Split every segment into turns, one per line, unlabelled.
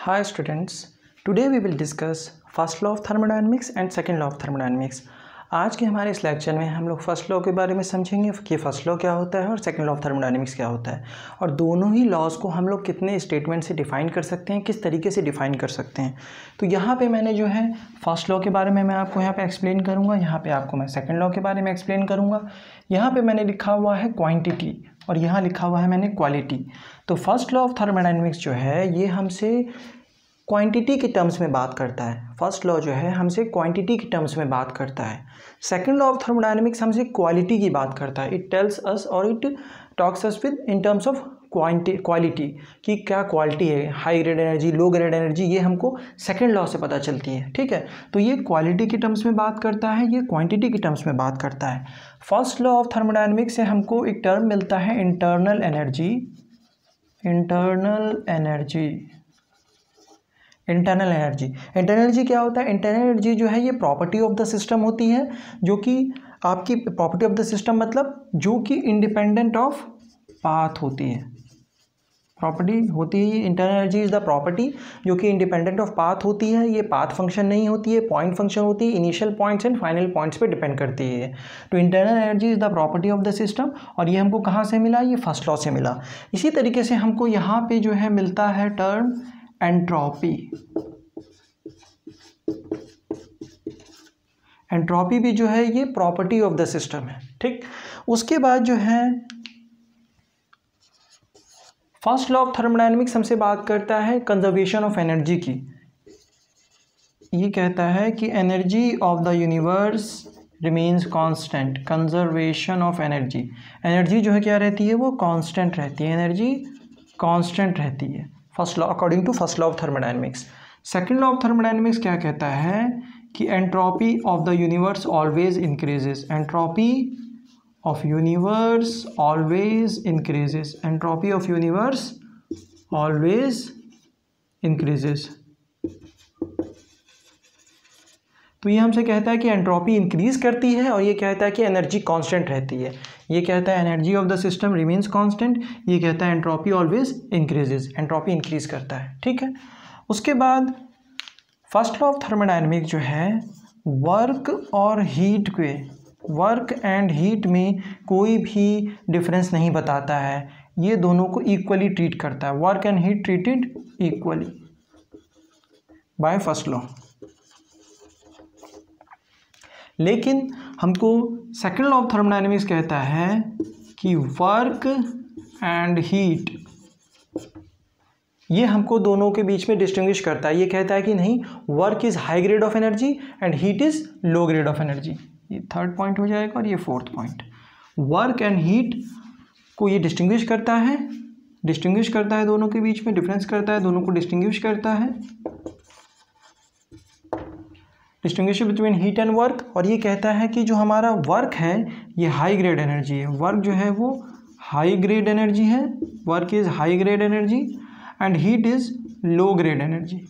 Hi students, today we will discuss first law of thermodynamics and second law of thermodynamics। आज के हमारे इस lecture में हम लोग फर्स्ट लॉ के बारे में समझेंगे कि फर्स्ट लॉ क्या होता है और सेकंड लॉ ऑफ थर्मोडायनेमिक्स क्या होता है, और दोनों ही लॉज को हम लोग कितने स्टेटमेंट से डिफ़ाइन कर सकते हैं, किस तरीके से डिफ़ाइन कर सकते हैं। तो यहाँ पे मैंने जो है फर्स्ट लॉ के बारे में मैं आपको यहाँ पे एक्सप्लेन करूँगा, यहाँ पे आपको मैं सेकंड लॉ के बारे में एक्सप्लेन करूँगा। यहाँ पे मैंने लिखा हुआ है क्वांटिटी और यहाँ लिखा हुआ है मैंने क्वालिटी। तो फर्स्ट लॉ ऑफ थर्मोडायनेमिक्स जो है ये हमसे क्वांटिटी के टर्म्स में बात करता है। फर्स्ट लॉ जो है हमसे क्वांटिटी के टर्म्स में बात करता है। सेकंड लॉ ऑफ थर्मोडायनेमिक्स हमसे क्वालिटी की बात करता है। इट टेल्स अस और it talks us with in terms of quality कि क्या क्वालिटी है, high grade energy, low grade energy, ये हमको सेकंड लॉ से पता चलती है। ठीक है, तो ये क्वालिटी के टर्म्स में बात करता है, ये क्वांटिटी के टर्म्स में बात करता है। फर्स्ट लॉ ऑफ थर्मोडायनेमिक्स से हमको एक टर्म मिलता है इंटरनल एनर्जी। इंटरनल एनर्जी क्या होता है? इंटरनल एनर्जी जो है ये प्रॉपर्टी ऑफ द सिस्टम होती है, जो कि आपकी प्रॉपर्टी ऑफ द सिस्टम मतलब जो कि इंडिपेंडेंट ऑफ पाथ होती है। प्रॉपर्टी होती है, internal energy is the property जो कि इंडिपेंडेंट ऑफ पाथ होती है। ये पाथ फंक्शन नहीं होती है, पॉइंट फंक्शन होती है। Initial points and final points पे डिपेंड करती है। तो internal energy is the property of the system, और ये हमको कहाँ से मिला? ये फर्स्ट लॉ से मिला। इसी तरीके से हमको यहाँ पे जो है मिलता है टर्म एंट्रोपी। एंट्रोपी भी जो है ये प्रॉपर्टी ऑफ द सिस्टम है। ठीक, उसके बाद जो है फर्स्ट लॉ ऑफ थर्मोडायनेमिक्स हमसे बात करता है कंजर्वेशन ऑफ एनर्जी की। ये कहता है कि energy of the universe remains constant. Conservation of energy, energy जो है क्या रहती है? वो कांस्टेंट रहती है। एनर्जी कांस्टेंट रहती है first law, according to first law of thermodynamics. Second law of thermodynamics क्या कहता है कि entropy of the universe always increases. Entropy of universe always increases. Entropy of universe always increases. तो ये हमसे कहता है कि एंट्रोपी इंक्रीज करती है, और ये कहता है कि एनर्जी कांस्टेंट रहती है। ये कहता है energy of the system remains constant, ये कहता है entropy always increases, entropy increase करता है। ठीक है, उसके बाद फर्स्ट लॉ ऑफ थर्मोडायनेमिक्स जो है वर्क और हीट के, वर्क एंड हीट में कोई भी डिफरेंस नहीं बताता है। ये दोनों को इक्वली ट्रीट करता है। Work and heat treated equally by first law. लेकिन हमको सेकंड लॉ ऑफ थर्मोडायनेमिक्स कहता है कि वर्क एंड हीट, ये हमको दोनों के बीच में डिस्टिंग्विश करता है। ये कहता है कि नहीं, work is high grade of energy and heat is low grade of energy. ये थर्ड पॉइंट हो जाएगा, और ये fourth point. Work and heat को ये डिस्टिंग्विश करता है, दोनों के बीच में डिफरेंस करता है, दोनों को डिस्टिंग्विश करता है, distinguish between heat and work. और ये कहता है कि जो हमारा वर्क है ये हाई ग्रेड एनर्जी है। वर्क जो है वो हाई ग्रेड एनर्जी है, work is high grade energy and heat is low grade energy.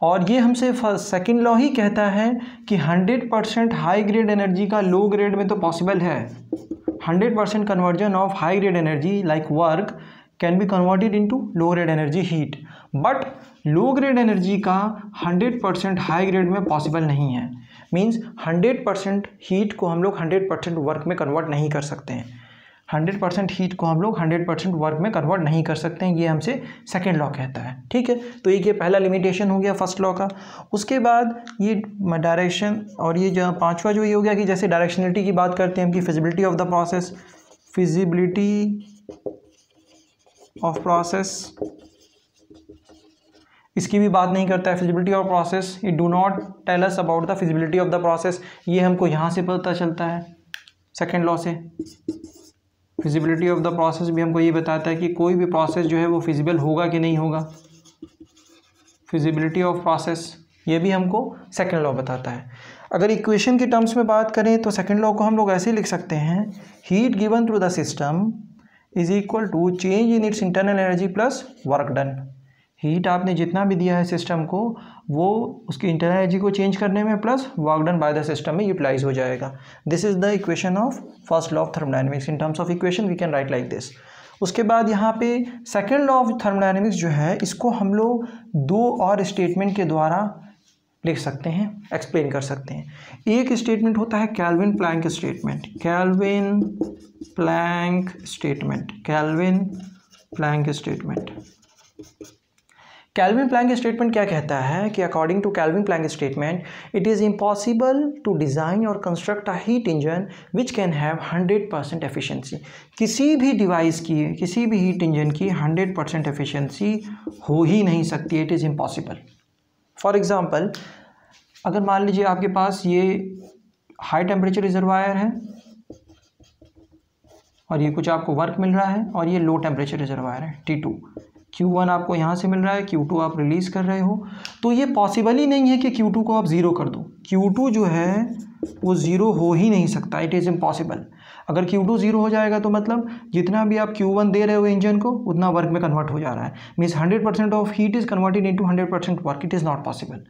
और ये हमसे सेकंड लॉ ही कहता है कि 100% हाई ग्रेड एनर्जी का लो ग्रेड में तो पॉसिबल है। 100% conversion of high grade energy like work can be converted into low grade energy heat, but low grade energy का 100% हाई ग्रेड में पॉसिबल नहीं है। मीन्स 100% हीट को हम लोग 100% वर्क में कन्वर्ट नहीं कर सकते हैं। 100% हीट को हम लोग 100% वर्क में कन्वर्ट नहीं कर सकते हैं, ये हमसे सेकेंड लॉ कहता है। ठीक है, तो ये पहला लिमिटेशन हो गया फर्स्ट लॉ का। उसके बाद ये डायरेक्शन, और ये जो पांचवा जो ये हो गया कि जैसे डायरेक्शनलिटी की बात करते हैं हम कि feasibility of the process, feasibility of process, इसकी भी बात नहीं करता है। Feasibility of process, it do not tell us about the feasibility of the process. ये हमको यहाँ से पता चलता है सेकेंड लॉ से। फिजिबिलिटी ऑफ द प्रोसेस भी हमको ये बताता है कि कोई भी प्रोसेस जो है वो फिजिबल होगा कि नहीं होगा। फिजिबिलिटी ऑफ प्रोसेस ये भी हमको सेकेंड लॉ बताता है। अगर इक्वेशन के टर्म्स में बात करें तो सेकेंड लॉ को हम लोग ऐसे लिख सकते हैं, heat given through the system is equal to change in its internal energy plus work done. Heat आपने जितना भी दिया है सिस्टम को, वो उसकी इंटरनल एनर्जी को चेंज करने में plus work done by the system में यूटिलाइज हो जाएगा। This is the equation of first law of thermodynamics. In terms of equation we can write like this. उसके बाद यहाँ पे सेकेंड लॉ ऑफ थर्मोडायनेमिक्स जो है इसको हम लोग दो और स्टेटमेंट के द्वारा लिख सकते हैं, एक्सप्लेन कर सकते हैं। एक स्टेटमेंट होता है Kelvin Planck statement, Kelvin Planck statement, Kelvin Planck statement. Kelvin Planck statement क्या कहता है कि according to Kelvin Planck statement it is impossible to design और construct a heat engine which can have 100% efficiency. किसी भी device की, किसी भी हीट इंजन की 100% एफिशिएंसी हो ही नहीं सकती, it is impossible. For example, अगर मान लीजिए आपके पास ये हाई टेम्परेचर रिजर्वायर है और ये कुछ आपको वर्क मिल रहा है, और ये लो टेम्परेचर रिजर्वायर है T2, Q1 आपको यहाँ से मिल रहा है, Q2 आप रिलीज़ कर रहे हो, तो ये पॉसिबल ही नहीं है कि Q2 को आप ज़ीरो कर दो। Q2 जो है वो ज़ीरो हो ही नहीं सकता, इट इज़ इम्पॉसिबल। अगर Q2 ज़ीरो हो जाएगा तो मतलब जितना भी आप Q1 दे रहे हो इंजन को उतना वर्क में कन्वर्ट हो जा रहा है, means 100% of heat is converted into 100% work, it is not possible.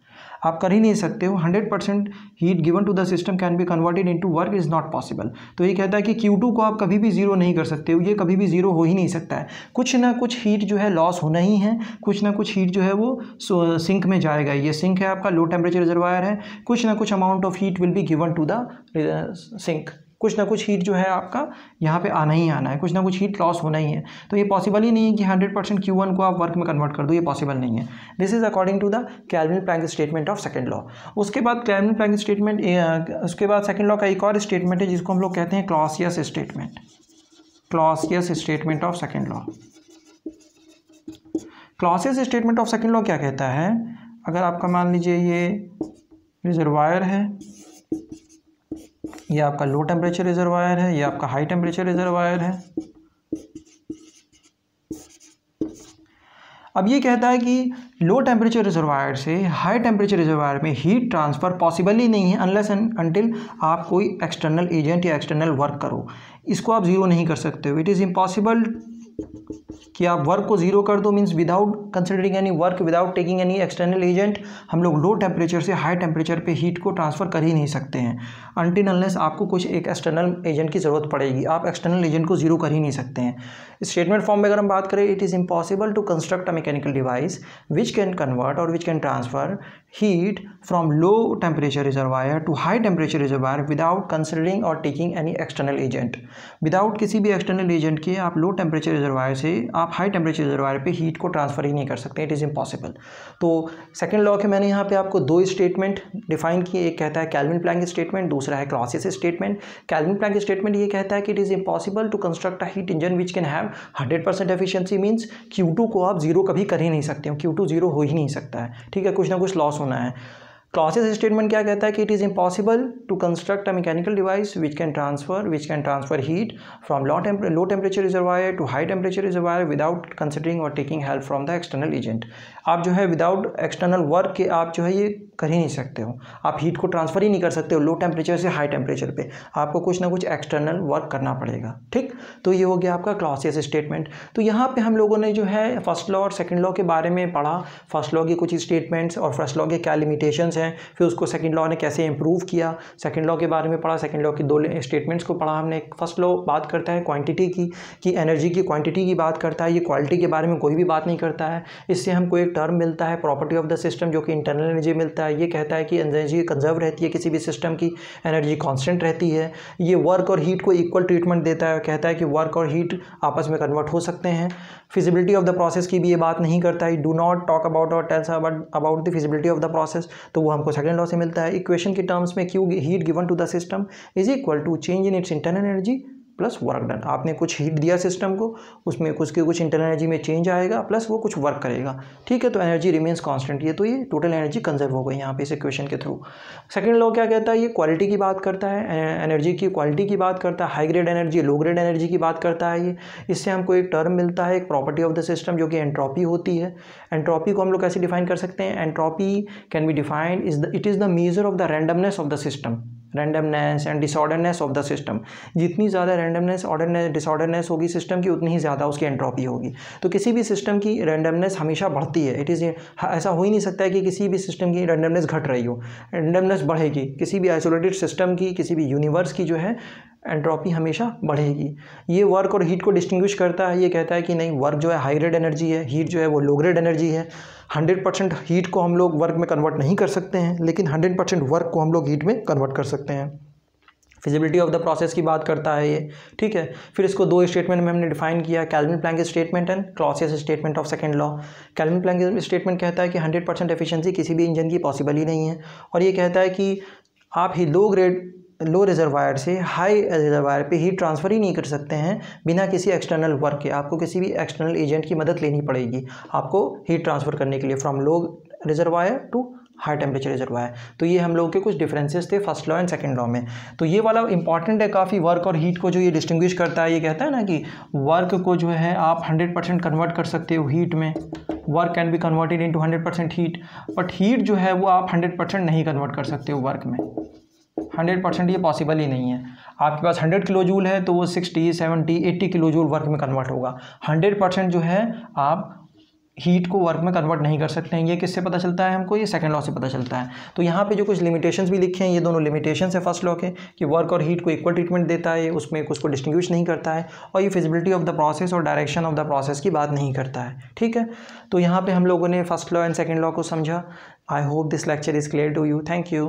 आप कर ही नहीं सकते हो, 100% heat given to the system can be converted into work is not possible. तो ये कहता है कि Q2 को आप कभी भी ज़ीरो नहीं कर सकते हो, ये कभी भी ज़ीरो हो ही नहीं सकता है। कुछ ना कुछ हीट जो है लॉस होना ही है, कुछ ना कुछ हीट जो है वो सिंक में जाएगा। ये सिंक है आपका, लो टेम्परेचर रिजर्वायर है, कुछ ना कुछ amount of heat will be given to the sink, कुछ ना कुछ हीट जो है आपका यहाँ पे आना ही आना है, कुछ ना कुछ हीट लॉस होना ही है। तो ये पॉसिबल ही नहीं है कि 100% Q1 को आप वर्क में कन्वर्ट कर दो, ये पॉसिबल नहीं है। This is according to the Kelvin Planck statement of second law. उसके बाद कैल्विन प्लैंक स्टेटमेंट, उसके बाद सेकंड लॉ का एक और स्टेटमेंट है जिसको हम लोग कहते हैं Clausius statement, Clausius statement of second law. Clausius statement of second law क्या कहता है, अगर आपका मान लीजिए ये रिजर्वायर है, ये आपका लो टेम्परेचर रिजर्वायर है, ये आपका हाई टेम्परेचर रिजर्वायर है। अब ये कहता है कि लो टेम्परेचर रिजर्वायर से हाई टेम्परेचर रिजर्वायर में हीट ट्रांसफ़र पॉसिबल ही नहीं है अनलेस एंड अनटिल आप कोई एक्सटर्नल एजेंट या एक्सटर्नल वर्क करो। इसको आप ज़ीरो नहीं कर सकते हो, इट इज़ इम्पॉसिबल कि आप वर्क को ज़ीरो कर दो, means without considering any work, without taking any external agent हम लोग लो टेम्परेचर से हाई टेम्परेचर पे हीट को ट्रांसफ़र कर ही नहीं सकते हैं अनटिल अनलेस आपको कुछ एक एक्सटर्नल एजेंट की ज़रूरत पड़ेगी। आप एक्सटर्नल एजेंट को ज़ीरो कर ही नहीं सकते हैं। स्टेटमेंट फॉर्म में अगर हम बात करें, it is impossible to construct a mechanical device which can convert और which can transfer heat from low temperature reservoir to high temperature reservoir without considering or taking any external agent। Without किसी भी external agent के आप लो temperature reservoir से आप high temperature reservoir पे heat को transfer ही नहीं कर सकते, इट इज़ इम्पॉसिबल। तो सेकंड लॉ के मैंने यहाँ पे आपको दो स्टेटमेंट डिफाइन किए, एक कहता है कैल्विन प्लैंक स्टेटमेंट, दूसरा है Clausius statement. Kelvin Planck statement ये कहता है कि it is impossible to construct a heat engine which can have 100% efficiency, means Q2 को आप ज़ीरो कभी कर ही नहीं सकते हो, Q2 ज़ीरो हो ही नहीं सकता है, ठीक है, कुछ ना कुछ लॉस होना है। क्लॉसियस स्टेटमेंट क्या कहता है कि it is impossible to construct a mechanical device which can transfer heat from low temperature reservoir to high temperature reservoir without considering और taking help from the external agent. आप जो है विदाउट एक्सटर्नल वर्क के आप जो है ये कर ही नहीं सकते हो, आप हीट को ट्रांसफ़र ही नहीं कर सकते हो लो टेम्परेचर से हाई टेम्परेचर पे, आपको कुछ ना कुछ एक्सटर्नल वर्क करना पड़ेगा, ठीक। तो ये हो गया आपका क्लॉसियस स्टेटमेंट। तो यहाँ पे हम लोगों ने जो है फर्स्ट लॉ और सेकंड लॉ के बारे में पढ़ा, फर्स्ट लॉ के कुछ स्टेटमेंट्स और फर्स्ट लॉ के क्या लिमिटेशंस हैं, फिर उसको सेकंड लॉ ने कैसे इंप्रूव किया, सेकंड लॉ के बारे में पढ़ा, सेकंड लॉ की दो स्टेटमेंट्स को पढ़ा हमने। फर्स्ट लॉ बात करता है क्वांटिटी की, कि एनर्जी की क्वांटिटी की बात करता है, ये क्वालिटी के बारे में कोई भी बात नहीं करता है। इससे हमको एक टर्म मिलता है प्रॉपर्टी ऑफ द सिस्टम, जो कि इंटरनल एनर्जी मिलता है। ये कहता है कि एनर्जी कंजर्व रहती है, किसी भी सिस्टम की एनर्जी कांस्टेंट रहती है। ये वर्क और हीट को इक्वल ट्रीटमेंट देता है, कहता है कि वर्क और हीट आपस में कन्वर्ट हो सकते हैं। फिजिबिलिटी ऑफ द प्रोसेस की भी ये बात नहीं करता है, डू नॉट टॉक अबाउट और tells about the feasibility of the process, तो वो हमको सेकंड लॉ से मिलता है। इक्वेशन के टर्म्स में Q heat given to the system is equal to change in its internal energy plus work done. आपने कुछ हीट दिया सिस्टम को, उसमें कुछ इंटरनल एनर्जी में चेंज आएगा प्लस वो कुछ वर्क करेगा, ठीक है। तो एनर्जी रिमेंस कांस्टेंट, ये तो ये टोटल एनर्जी कंजर्व हो गई यहाँ पे इस इक्वेशन के थ्रू। सेकंड लॉ क्या कहता है, ये क्वालिटी की बात करता है, एनर्जी की क्वालिटी की बात करता है, high grade energy low grade energy की बात करता है। ये इससे हमको एक टर्म मिलता है, एक प्रॉपर्टी ऑफ द सिस्टम, जो कि एंट्रोपी होती है। एंट्रोपी को हम लोग कैसे डिफाइन कर सकते हैं, entropy can be defined it is the measure of the randomness of the system, randomness and disorderness of the system. जितनी ज़्यादा रैंडमनेस डिसऑर्डरनेस होगी सिस्टम की, उतनी ही ज़्यादा उसकी एंट्रोपी होगी। तो किसी भी सिस्टम की रैंडमनेस हमेशा बढ़ती है, इट इज़ ऐसा हो ही नहीं सकता है कि किसी भी सिस्टम की रैंडमनेस घट रही हो, रैंडमनेस बढ़ेगी। किसी भी आइसोलेटेड सिस्टम की, किसी भी यूनिवर्स की जो है एंट्रोपी हमेशा बढ़ेगी। ये वर्क और हीट को डिस्टिंग्विश करता है। ये कहता है कि नहीं, वर्क जो है हाई ग्रेड एनर्जी है, हीट जो है वो लो ग्रेड एनर्जी है। 100% हीट को हम लोग वर्क में कन्वर्ट नहीं कर सकते हैं, लेकिन 100% वर्क को हम लोग हीट में कन्वर्ट कर सकते हैं। फिजिबिलिटी ऑफ द प्रोसेस की बात करता है ये, ठीक है। फिर इसको दो स्टेटमेंट में हमने डिफाइन किया, Kelvin Planck statement and Clausius statement of second law. Kelvin Planck statement कहता है कि 100% एफिशिएंसी किसी भी इंजन की पॉसिबल ही नहीं है, और ये कहता है कि आप ही लो रिजर्वायर से हाई रिजर्वायर पे हीट ट्रांसफ़र ही नहीं कर सकते हैं बिना किसी एक्सटर्नल वर्क के। आपको किसी भी एक्सटर्नल एजेंट की मदद लेनी पड़ेगी आपको हीट ट्रांसफ़र करने के लिए, from low reservoir to high temperature reservoir. तो ये हम लोग के कुछ डिफरेंसेस थे first law and second law में। तो ये वाला इंपॉर्टेंट है काफ़ी, वर्क और हीट को जो ये डिस्टिंग्विश करता है। ये कहता है ना कि वर्क को जो है आप 100% कन्वर्ट कर सकते हो हीट में, work can be converted into 100% heat, but heat जो है वो आप 100% नहीं कन्वर्ट कर सकते हो वर्क में। 100% ये पॉसिबल ही नहीं है। आपके पास 100 किलो जूल है तो वो 60, 70, 80 किलो जूल वर्क में कन्वर्ट होगा। 100% जो है आप हीट को वर्क में कन्वर्ट नहीं कर सकते हैं। ये किससे पता चलता है हमको? ये सेकंड लॉ से पता चलता है। तो यहाँ पे जो कुछ लिमिटेशंस भी लिखे हैं, ये दोनों लिमिटेशंस है फर्स्ट लॉ के, कि वर्क और हीट को इक्वल ट्रीटमेंट देता है, उसमें उसको डिस्टिंग्विश नहीं करता है, और ये फिजिबिलिटी ऑफ द प्रोसेस और डायरेक्शन ऑफ द प्रोसेस की बात नहीं करता है, ठीक है। तो यहाँ पर हम लोगों ने first law and second law को समझा। I hope this lecture is clear to you. Thank you.